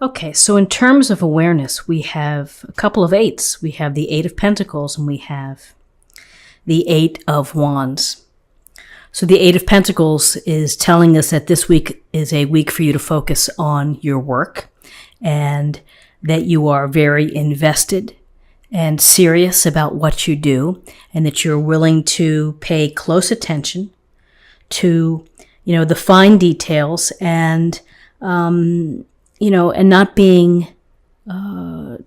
Okay, so in terms of awareness, we have a couple of eights. We have the Eight of Pentacles and we have the Eight of Wands. So the Eight of Pentacles is telling us that this week is a week for you to focus on your work and that you are very invested and serious about what you do and that you're willing to pay close attention to, the fine details and, and not being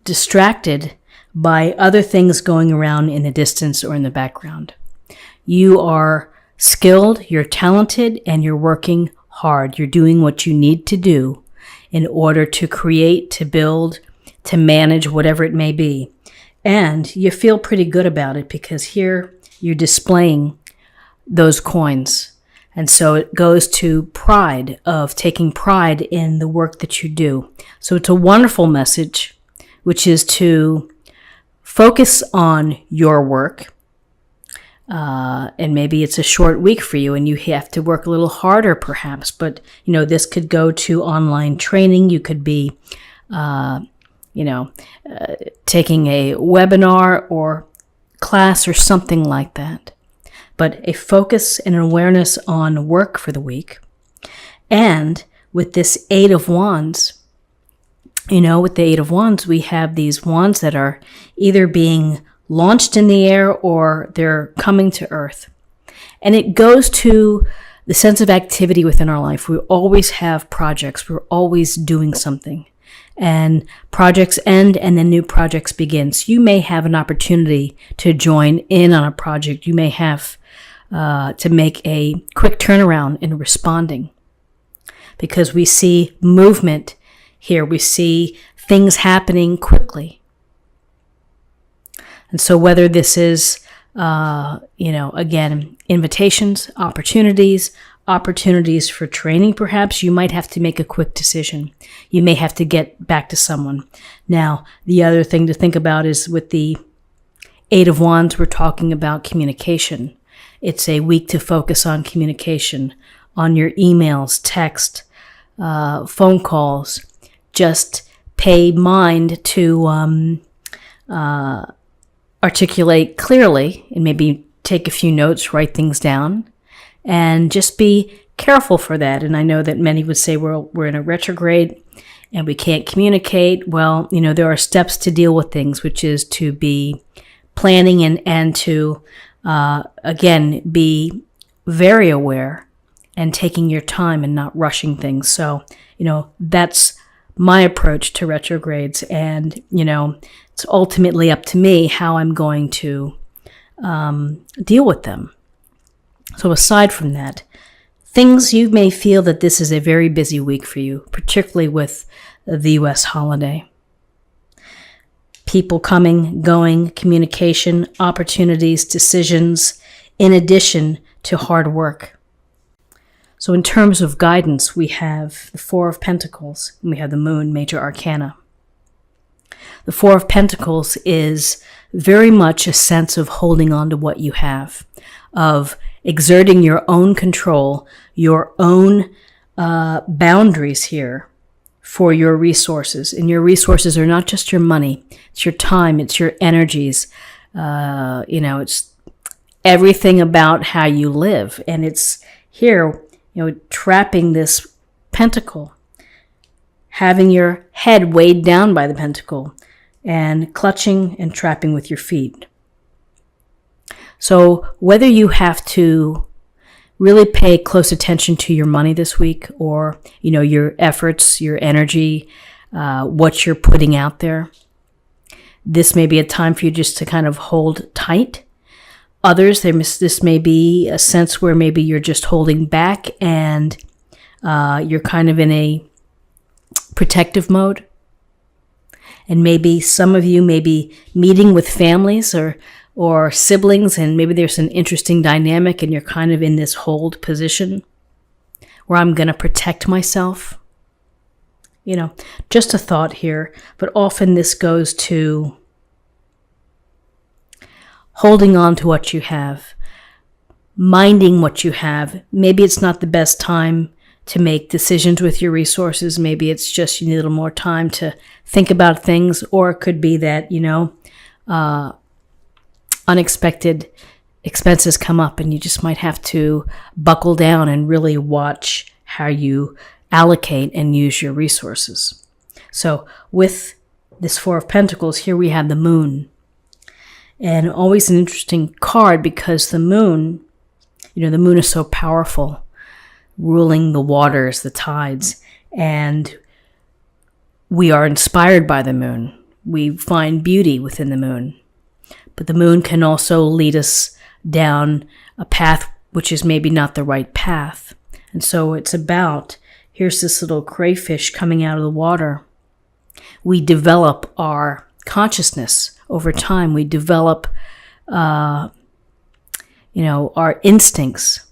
distracted by other things going around in the distance or in the background. You are skilled, you're talented, and you're working hard. You're doing what you need to do in order to create, to build, to manage whatever it may be. And you feel pretty good about it because here you're displaying those coins. And so it goes to pride, of taking pride in the work that you do. So it's a wonderful message, which is to focus on your work. And maybe it's a short week for you and you have to work a little harder perhaps. But, this could go to online training. You could be, taking a webinar or class or something like that. But a focus and an awareness on work for the week. And with this Eight of Wands, with the Eight of Wands, we have these wands that are either being launched in the air or they're coming to earth. And it goes to the sense of activity within our life. We always have projects. We're always doing something. And projects end and then new projects begin. So you may have an opportunity to join in on a project. You may have to make a quick turnaround in responding because we see movement here. We see things happening quickly. And so whether this is, again, invitations, opportunities for training, perhaps you might have to make a quick decision. You may have to get back to someone. Now, the other thing to think about is with the Eight of Wands, we're talking about communication. It's a week to focus on communication, on your emails, text, phone calls. Just pay mind to articulate clearly and maybe take a few notes, write things down, and just be careful for that. And I know that many would say, well, we're in a retrograde and we can't communicate. Well, there are steps to deal with things, which is to be planning and to, again, be very aware and taking your time and not rushing things. So, that's my approach to retrogrades. And, it's ultimately up to me how I'm going to deal with them. So aside from that, things you may feel that this is a very busy week for you, particularly with the U.S. holiday. People coming, going, communication, opportunities, decisions, in addition to hard work. So in terms of guidance, we have the Four of Pentacles, and we have the Moon, major arcana. The Four of Pentacles is very much a sense of holding on to what you have, of exerting your own control, your own boundaries here for your resources. And your resources are not just your money, it's your time, it's your energies, it's everything about how you live. And it's here, trapping this pentacle, having your head weighed down by the pentacle, and clutching and trapping with your feet. So whether you have to really pay close attention to your money this week or, your efforts, your energy, what you're putting out there, this may be a time for you just to kind of hold tight. Others, this may be a sense where maybe you're just holding back and you're kind of in a protective mode. And maybe some of you may be meeting with families or siblings, and maybe there's an interesting dynamic and you're kind of in this hold position where I'm going to protect myself. Just a thought here, but often this goes to holding on to what you have, minding what you have. Maybe it's not the best time to make decisions with your resources. Maybe it's just you need a little more time to think about things, or it could be that, unexpected expenses come up and you just might have to buckle down and really watch how you allocate and use your resources. So with this Four of Pentacles, here we have the Moon. And always an interesting card because the Moon, the Moon is so powerful, ruling the waters, the tides, and we are inspired by the Moon. We find beauty within the Moon. But the Moon can also lead us down a path which is maybe not the right path. And so it's about, here's this little crayfish coming out of the water. We develop our consciousness over time. We develop, our instincts.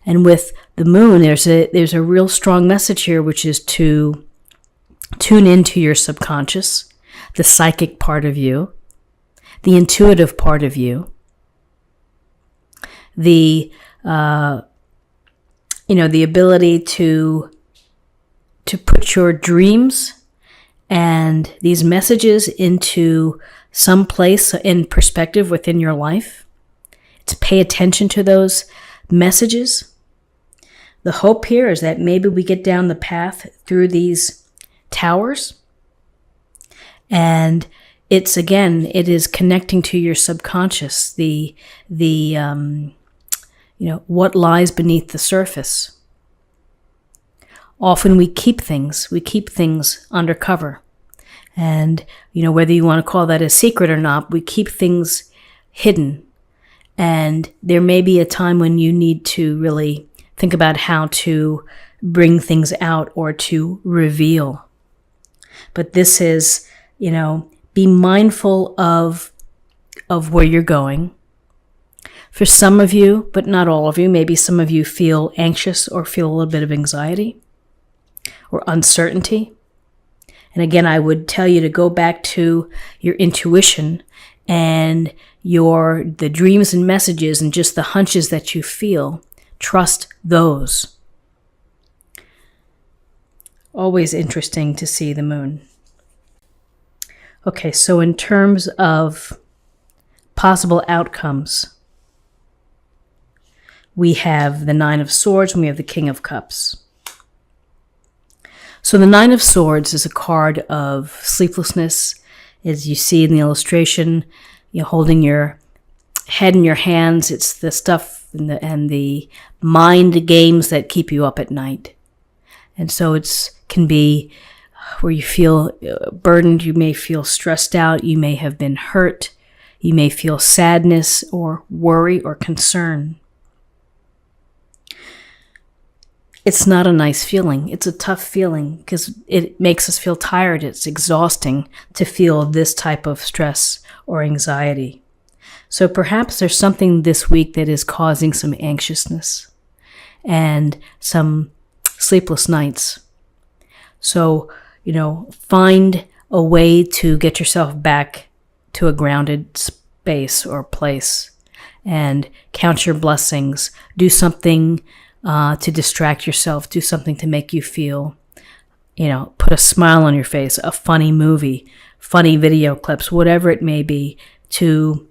And with the Moon, there's a real strong message here, which is to tune into your subconscious, the psychic part of you, the intuitive part of you, the ability to put your dreams and these messages into some place in perspective within your life, to pay attention to those messages. The hope here is that maybe we get down the path through these towers, and it is connecting to your subconscious, what lies beneath the surface. Often we keep things undercover. And, whether you want to call that a secret or not, we keep things hidden. And there may be a time when you need to really think about how to bring things out or to reveal. But this is, be mindful of where you're going. For some of you, but not all of you, maybe some of you feel anxious or feel a little bit of anxiety or uncertainty. And again, I would tell you to go back to your intuition and the dreams and messages and just the hunches that you feel. Trust those. Always interesting to see the Moon. Okay, so in terms of possible outcomes, we have the Nine of Swords and we have the King of Cups. So the Nine of Swords is a card of sleeplessness. As you see in the illustration, you're holding your head in your hands. It's the stuff and the mind games that keep you up at night. And so it can be where you feel burdened, you may feel stressed out, you may have been hurt, you may feel sadness or worry or concern. It's not a nice feeling. It's a tough feeling because it makes us feel tired. It's exhausting to feel this type of stress or anxiety. So perhaps there's something this week that is causing some anxiousness and some sleepless nights. So, find a way to get yourself back to a grounded space or place and count your blessings. Do something to distract yourself. Do something to make you feel, put a smile on your face, a funny movie, funny video clips, whatever it may be, to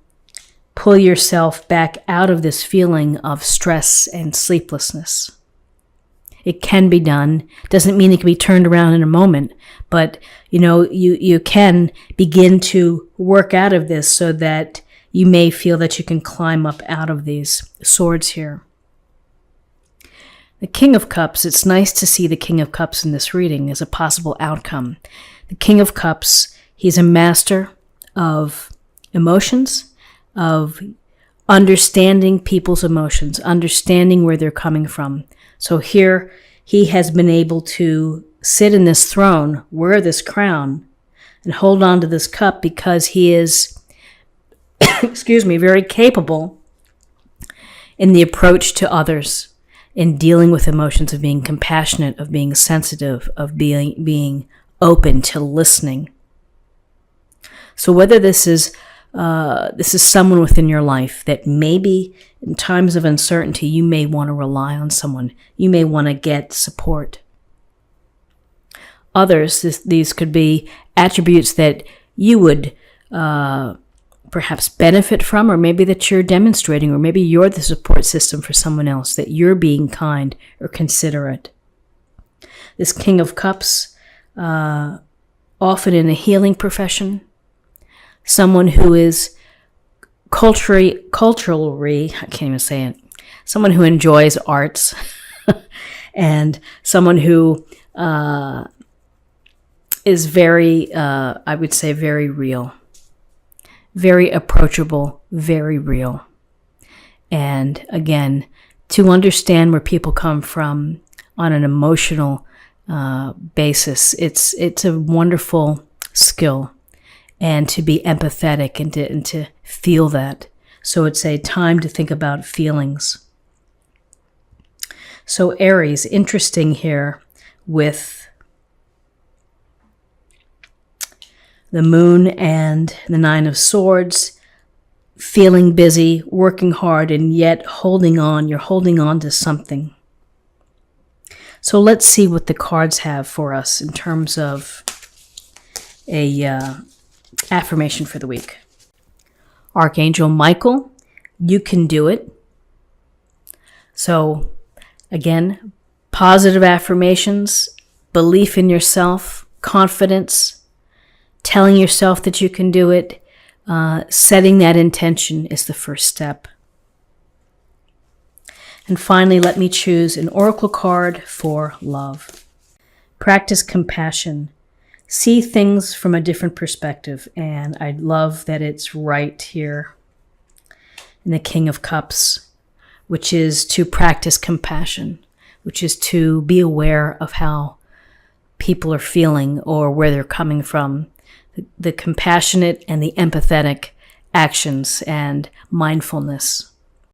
pull yourself back out of this feeling of stress and sleeplessness. It can be done. Doesn't mean it can be turned around in a moment, but you can begin to work out of this so that you may feel that you can climb up out of these swords here. The King of Cups, it's nice to see the King of Cups in this reading as a possible outcome. The King of Cups, he's a master of emotions, of understanding people's emotions, understanding where they're coming from. So here he has been able to sit in this throne, wear this crown, and hold on to this cup because he is, very capable in the approach to others, in dealing with emotions, of being compassionate, of being sensitive, of being open to listening. So whether this is this is someone within your life that maybe in times of uncertainty, you may want to rely on someone. You may want to get support. Others, these could be attributes that you would perhaps benefit from, or maybe that you're demonstrating, or maybe you're the support system for someone else, that you're being kind or considerate. This King of Cups, often in a healing profession, someone who is culturally, I can't even say it, someone who enjoys arts, and someone who is very, I would say, very real, very approachable, very real. And again, to understand where people come from on an emotional basis, it's a wonderful skill, and to be empathetic and to feel that. So it's a time to think about feelings. So Aries, interesting here with the Moon and the Nine of Swords, feeling busy, working hard, and yet holding on. You're holding on to something. So let's see what the cards have for us in terms of a affirmation for the week. Archangel Michael, you can do it. So again, positive affirmations, belief in yourself, confidence, telling yourself that you can do it, setting that intention is the first step. And finally, let me choose an oracle card for love. Practice compassion. See things from a different perspective. And I love that it's right here in the King of Cups, which is to practice compassion, which is to be aware of how people are feeling or where they're coming from. The compassionate and the empathetic actions and mindfulness.